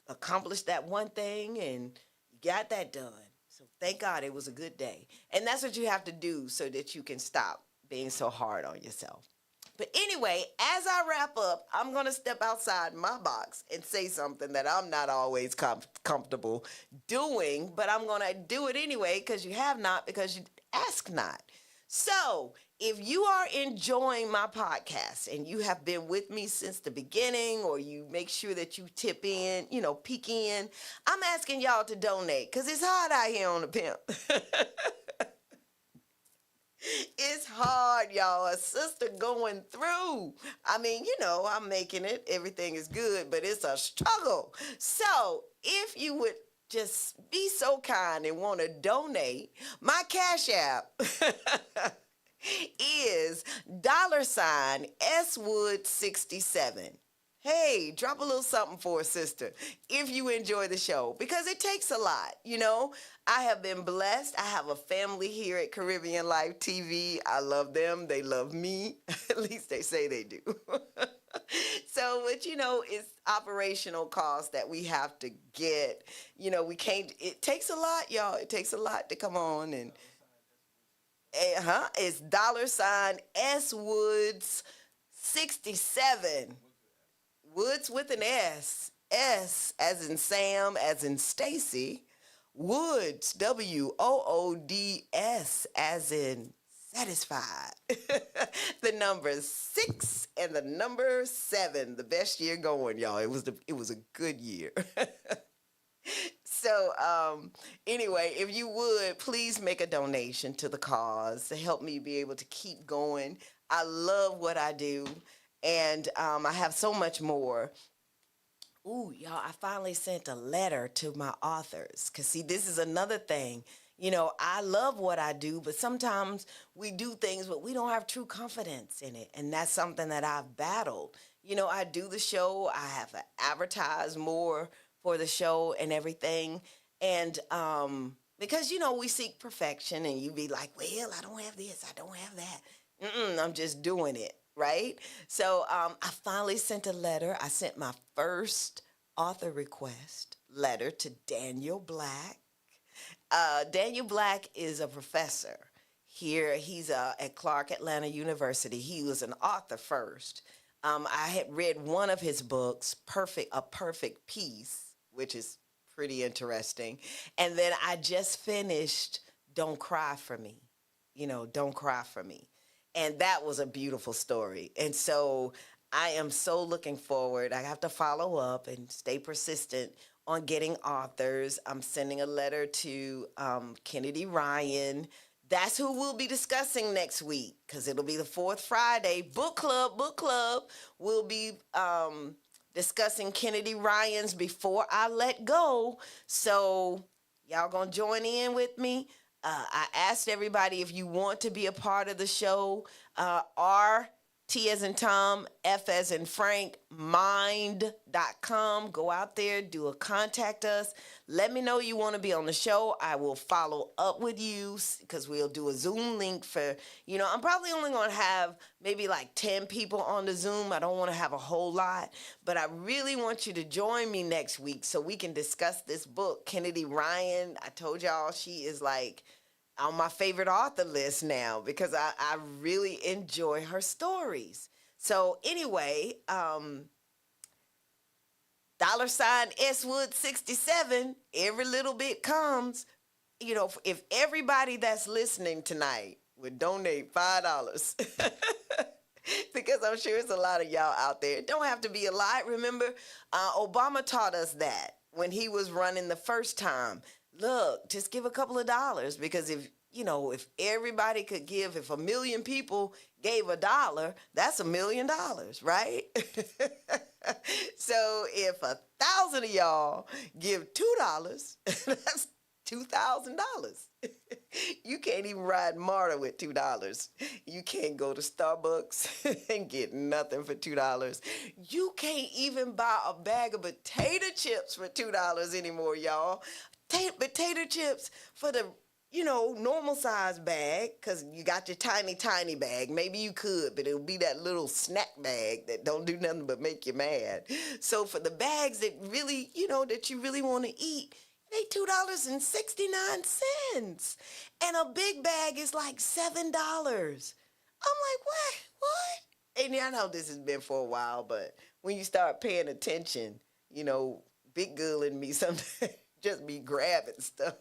S10: accomplished that one thing and you got that done. So thank God it was a good day. And that's what you have to do so that you can stop being so hard on yourself. But anyway, as I wrap up, I'm going to step outside my box and say something that I'm not always comfortable doing, but I'm going to do it anyway, because you have not, because you ask not. So if you are enjoying my podcast and you have been with me since the beginning, or you make sure that you tip in, peek in, I'm asking y'all to donate, because it's hard out here on the pimp. It's hard, y'all. A sister going through. I mean, I'm making it. Everything is good, but it's a struggle. So if you would just be so kind and want to donate, my Cash App is $SWood67. Hey, drop a little something for a sister if you enjoy the show, because it takes a lot. I have been blessed. I have a family here at Caribbean Life TV. I love them. They love me. At least they say they do. So, but it's operational costs that we have to get. We can't, it takes a lot, y'all. It takes a lot to come on and, it's $SWoods67. Woods with an S. S as in Sam, as in Stacy. Woods, WOODS, as in satisfied. The number 6 and the number 7. The best year going, y'all. It was a good year. So anyway, if you would, please make a donation to the cause to help me be able to keep going. I love what I do. And I have so much more. Ooh, y'all, I finally sent a letter to my authors. Because, see, this is another thing. I love what I do, but sometimes we do things, but we don't have true confidence in it. And that's something that I've battled. I do the show. I have to advertise more for the show and everything. And because, we seek perfection, and you be like, well, I don't have this, I don't have that. I'm just doing it. Right? So I finally sent a letter. I sent my first author request letter to Daniel Black. Daniel Black is a professor here. He's at Clark Atlanta University. He was an author first. I had read one of his books, A Perfect Peace, which is pretty interesting. And then I just finished Don't Cry for Me. Don't Cry for Me. And that was a beautiful story. And so I am so looking forward. I have to follow up and stay persistent on getting authors. I'm sending a letter to Kennedy Ryan. That's who we'll be discussing next week, because it'll be the fourth Friday. Book Club. We'll be discussing Kennedy Ryan's Before I Let Go. So y'all gonna join in with me? I asked everybody, if you want to be a part of the show, our T as in Tom, F as in Frank, mind.com. Go out there, do a contact us. Let me know you want to be on the show. I will follow up with you because we'll do a Zoom link for, I'm probably only going to have maybe like 10 people on the Zoom. I don't want to have a whole lot, but I really want you to join me next week so we can discuss this book. Kennedy Ryan, I told y'all she is like on my favorite author list now because I really enjoy her stories. So anyway, $SWood67, every little bit comes. If everybody that's listening tonight would donate $5, because I'm sure it's a lot of y'all out there. It don't have to be a lot. Remember, Obama taught us that when he was running the first time. Look, just give a couple of dollars, because if everybody could give, if 1 million people gave $1, that's $1 million, right? So if 1,000 of y'all give $2, that's $2,000. You can't even ride MARTA with $2. You can't go to Starbucks and get nothing for $2. You can't even buy a bag of potato chips for $2 anymore, y'all. Potato chips for the normal size bag, because you got your tiny bag. Maybe you could, but it'll be that little snack bag that don't do nothing but make you mad. So for the bags that really, that you really want to eat, they $2.69. And a big bag is like $7. I'm like, what? And I know this has been for a while, but when you start paying attention, big girl in me sometimes just be grabbing stuff.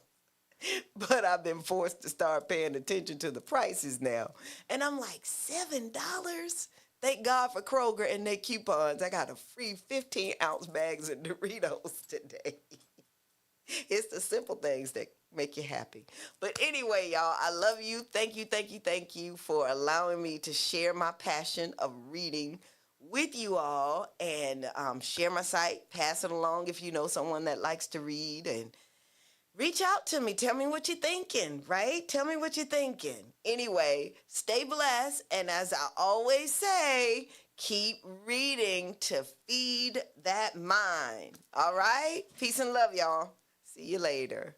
S10: But I've been forced to start paying attention to the prices now. And I'm like, $7? Thank God for Kroger and their coupons. I got a free 15-ounce bags of Doritos today. It's the simple things that make you happy. But anyway, y'all, I love you. Thank you for allowing me to share my passion of reading with you all, and share my site, pass it along if you know someone that likes to read, and reach out to me. Tell me what you're thinking, right? Tell me what you're thinking. Anyway, stay blessed. And as I always say, keep reading to feed that mind. All right? Peace and love, y'all. See you later.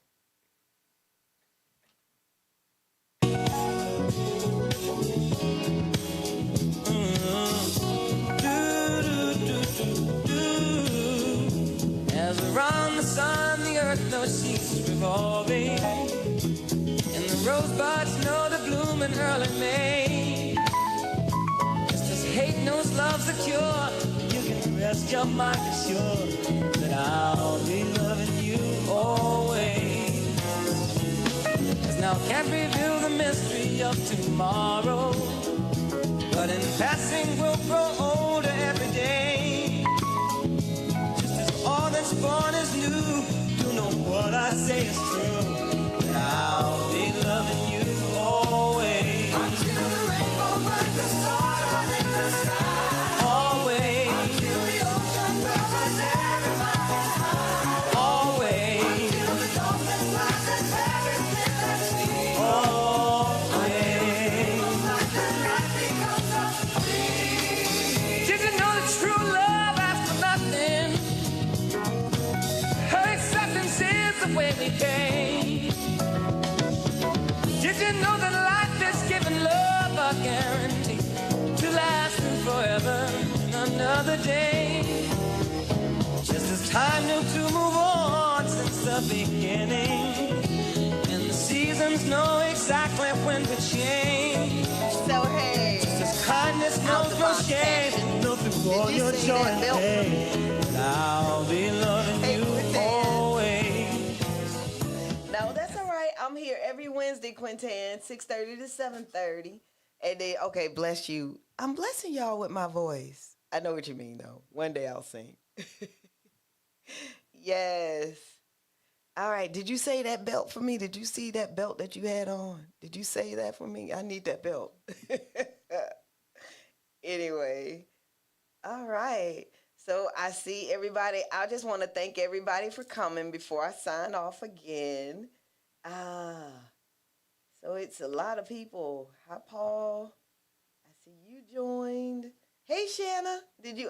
S9: As around the sun, the earth no cease revolving, and the rosebuds know the bloom in early May. Just as hate knows love's a cure, you can rest your mind assured that I'll be loving you always. As now can't reveal the mystery of tomorrow, but in passing we'll grow older every day. All that's born is new. Do know what I say is true. That I'll be loving you always. Until the rainbow burns the star in the sky. Always. Until the ocean covers everybody's heart. Always. Until the darkness rises everything that's seen. Always. Until life becomes a dream. Did you know that true love asks for nothing? Her acceptance is the way we came. Did you know that life is giving love a guarantee to last forever in another day? Just as time knew to move on since the beginning, and the seasons know exactly when to change.
S10: So, hey.
S9: Just as kindness knows no shame, nothing for your joy and pain. I'll be loving you always.
S10: No, that's all right. I'm here every Wednesday, Quintan, 6:30 to 7:30. And then, okay, bless you. I'm blessing y'all with my voice. I know what you mean, though. One day I'll sing. Yes. All right. Did you say that belt for me? Did you see that belt that you had on? Did you say that for me? I need that belt. Anyway. All right. So I see everybody. I just want to thank everybody for coming before I sign off again. So it's a lot of people. Hi, Paul. I see see you joined. Hey, Shanna,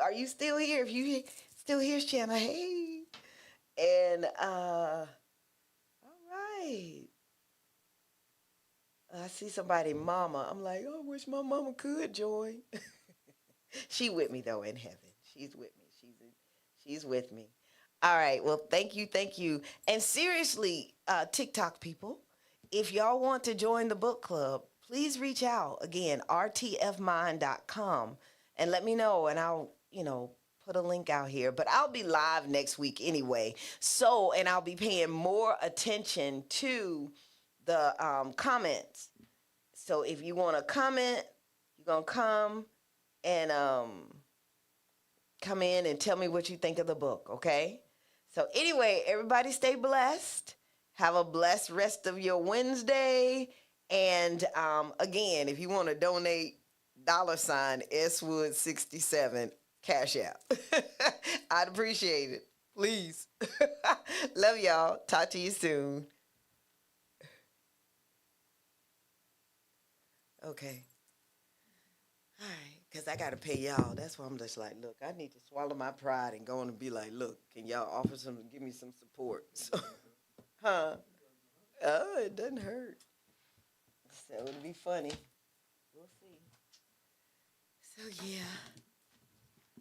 S10: are you still here? If you still here, Shanna, hey. And all right. I see somebody, mama. I'm like, oh, I wish my mama could join. She with me though in heaven. She's with me. She's with me. All right. Well, thank you. And seriously, TikTok people, if y'all want to join the book club, please reach out. Again, rtfmind.com and let me know, and I'll, put a link out here. But I'll be live next week anyway. So, and I'll be paying more attention to the comments. So if you want to comment, you're going to come and come in and tell me what you think of the book, okay? So anyway, everybody stay blessed. Have a blessed rest of your Wednesday. And again, if you want to donate, $Swood67 Cash App. I'd appreciate it. Please. Love y'all. Talk to you soon. Okay. All right, because I got to pay y'all. That's why I'm just like, look, I need to swallow my pride and go on and be like, look, can y'all offer give me some support? So, huh? Oh, it doesn't hurt. So it'll be funny. We'll see. So, yeah.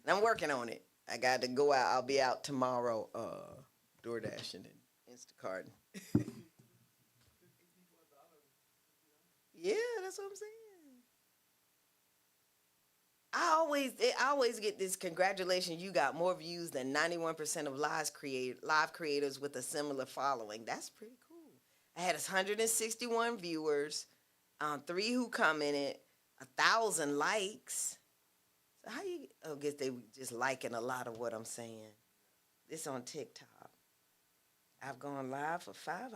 S10: And I'm working on it. I got to go out. I'll be out tomorrow, DoorDashing and Instacarting. Yeah, that's what I'm saying. I always get this, congratulations, you got more views than 91% of live creators with a similar following. That's pretty cool. I had 161 viewers, 3 who commented, 1,000 likes. So how you, I guess they just liking a lot of what I'm saying. This on TikTok. I've gone live for 5 hours.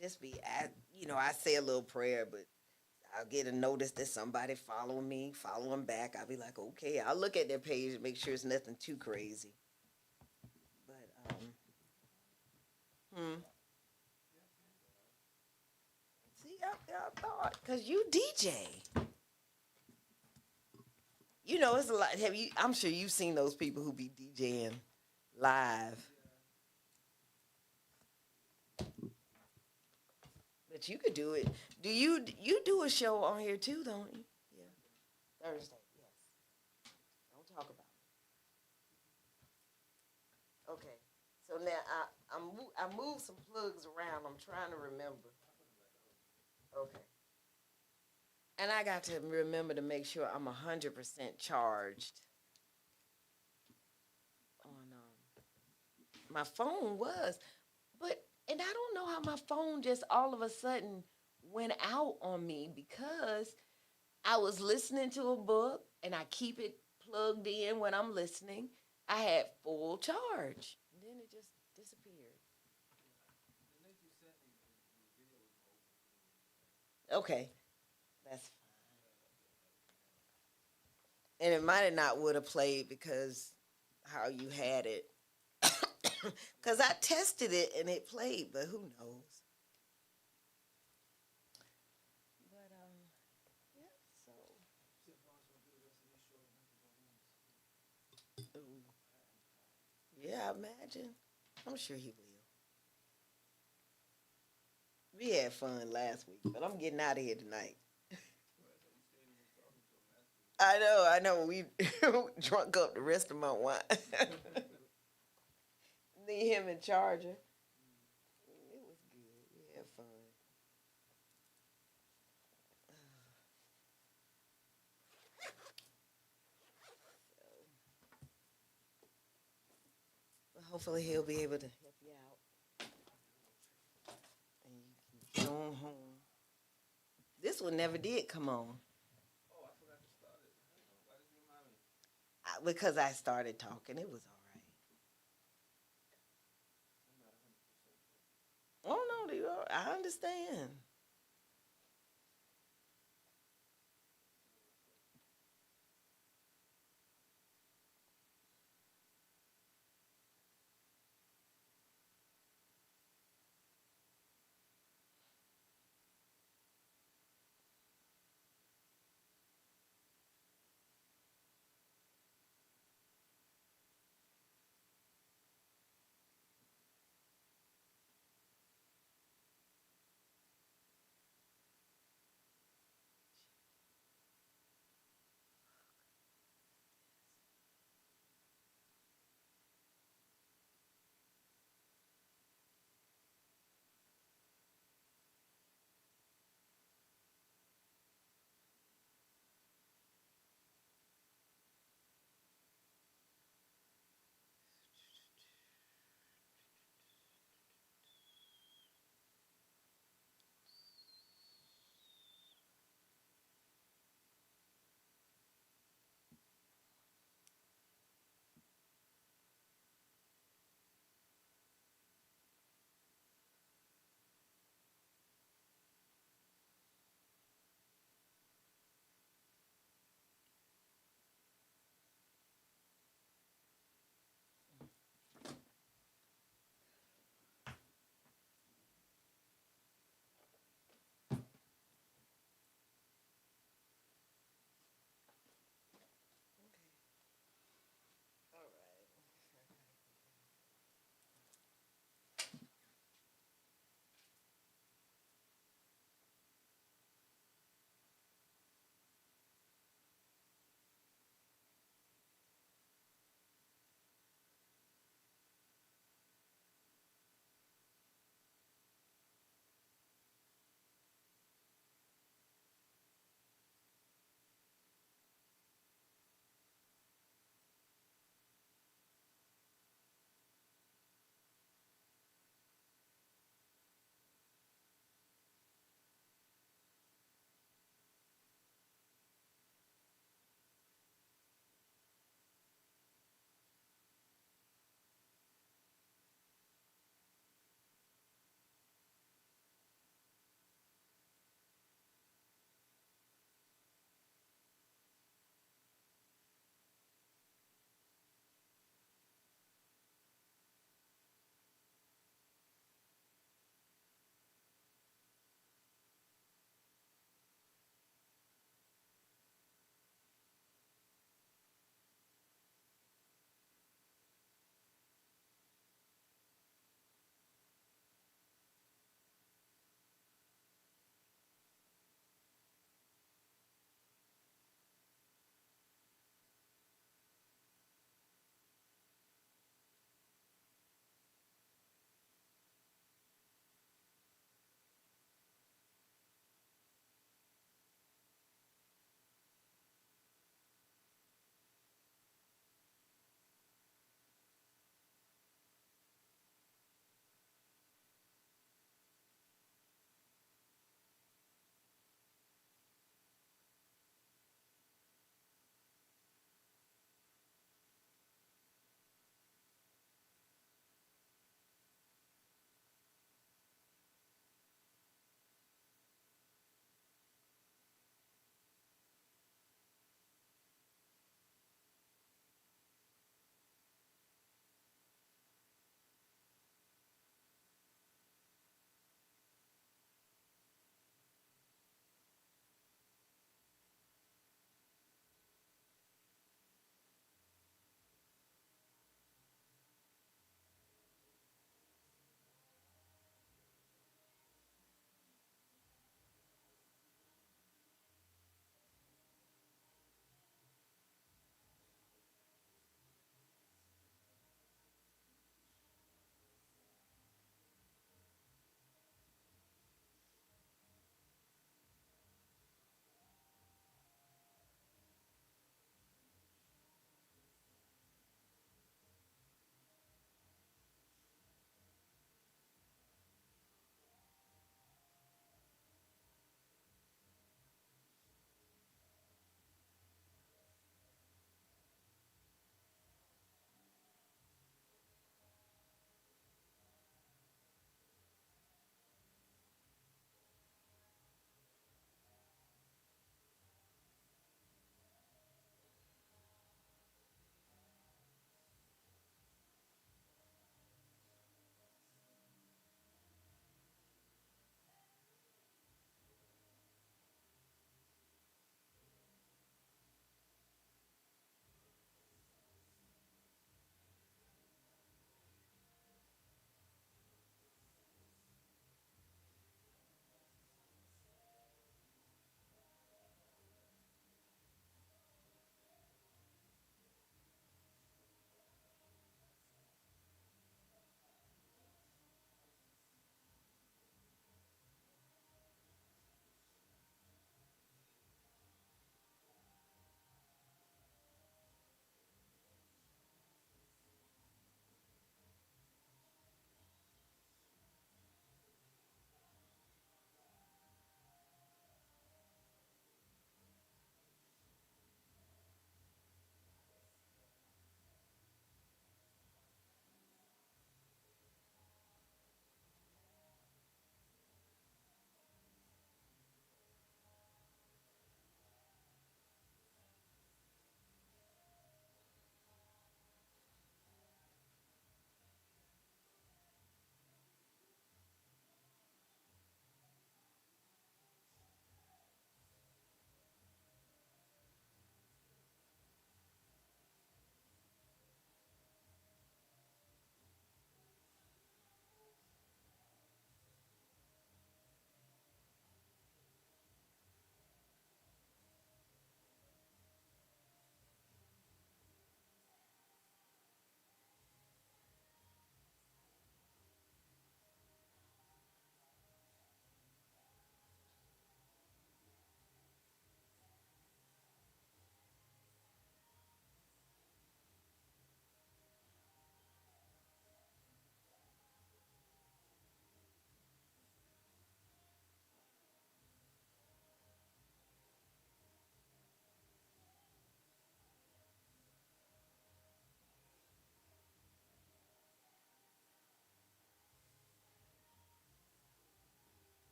S10: Just be, I say a little prayer, but I'll get a notice that somebody following me, following back. I'll be like, okay, I'll look at their page and make sure it's nothing too crazy. But, see, I thought, because you DJ. It's a lot. I'm sure you've seen those people who be DJing live. But you could do it. Do you do a show on here too, don't you? Yeah. Thursday, yes. Don't talk about it. Okay. So now I moved some plugs around. I'm trying to remember. Okay. And I got to remember to make sure I'm 100% charged on my phone was, and I don't know how my phone just all of a sudden went out on me because I was listening to a book and I keep it plugged in when I'm listening. I had full charge. And then it just disappeared. Okay. That's fine. And it might have not would have played because how you had it. Because I tested it and it played, but who knows? But, yeah, so. Ooh. Yeah, I imagine. I'm sure he will. We had fun last week, but I'm getting out of here tonight. I know. We drunk up the rest of my wine. Need him in charger. It was good. We had fun. But hopefully he'll be able to help you out. And you can go on home. This one never did come on.
S2: Oh, I forgot to start it. Why did you remind me?
S10: Because I started talking. It was all right. Oh, no, I understand.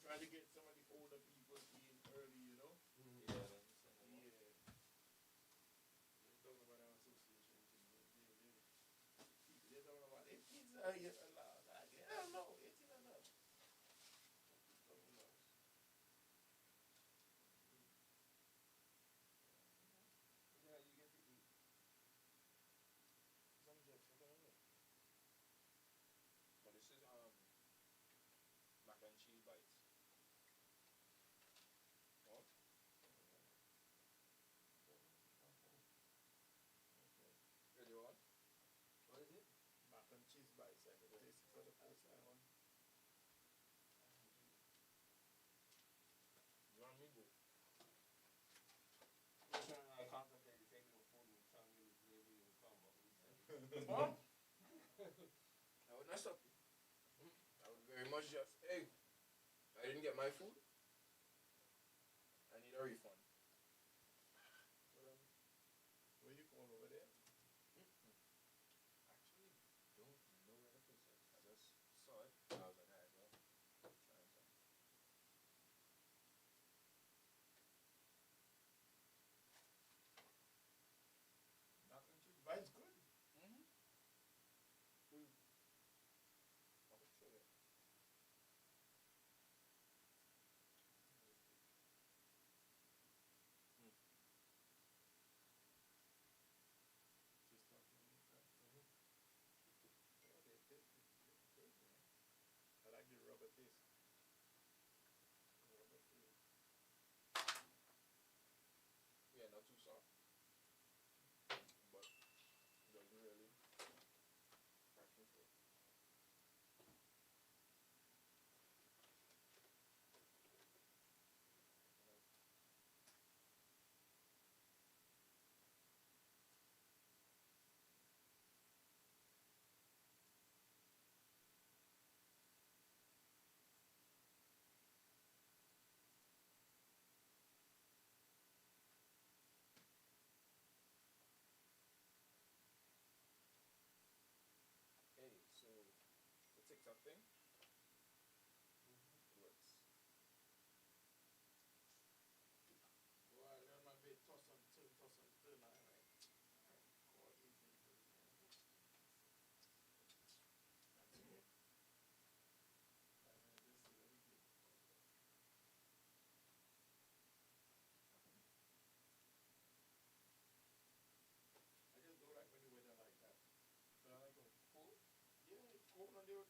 S3: try to get some of the older people in early, you know?
S2: Yeah, I understand.
S3: Yeah. They don't know about our association thing. They don't know about it. Kids are here allowed. I don't know. 18 and up. Don't know. Yeah, you get to eat. Some jets, I don't know.
S2: But this is mac and cheese bites. Oh?
S3: Okay.
S2: Ready on? What is it?
S3: Mac and cheese bites. I can taste it for the first time.
S2: You want me to?
S3: I contemplated taking a food and telling me maybe you would come, but we said. Huh?
S2: I would not stop you. I would very much just, hey, I didn't get my food. I need a refund.
S3: Where you going over there?
S2: Actually, don't know where the place is. I just saw it. I was like, alright, well, try some.
S3: Mac and cheese bites good.
S2: I'll show you.
S3: Just talking about that. Oh, they taste good, man. I like the rubber taste. Rubber feel.
S2: Yeah, not too soft. But doesn't really crack me through. Hey, so the TikTok thing, it works.
S3: Well, I learned my bit, toss and turn, I like, call these things, man. That's it. This is very good. I just don't like when the weather like that.
S2: So I like when it's cold.
S3: Yeah, it's cold and they're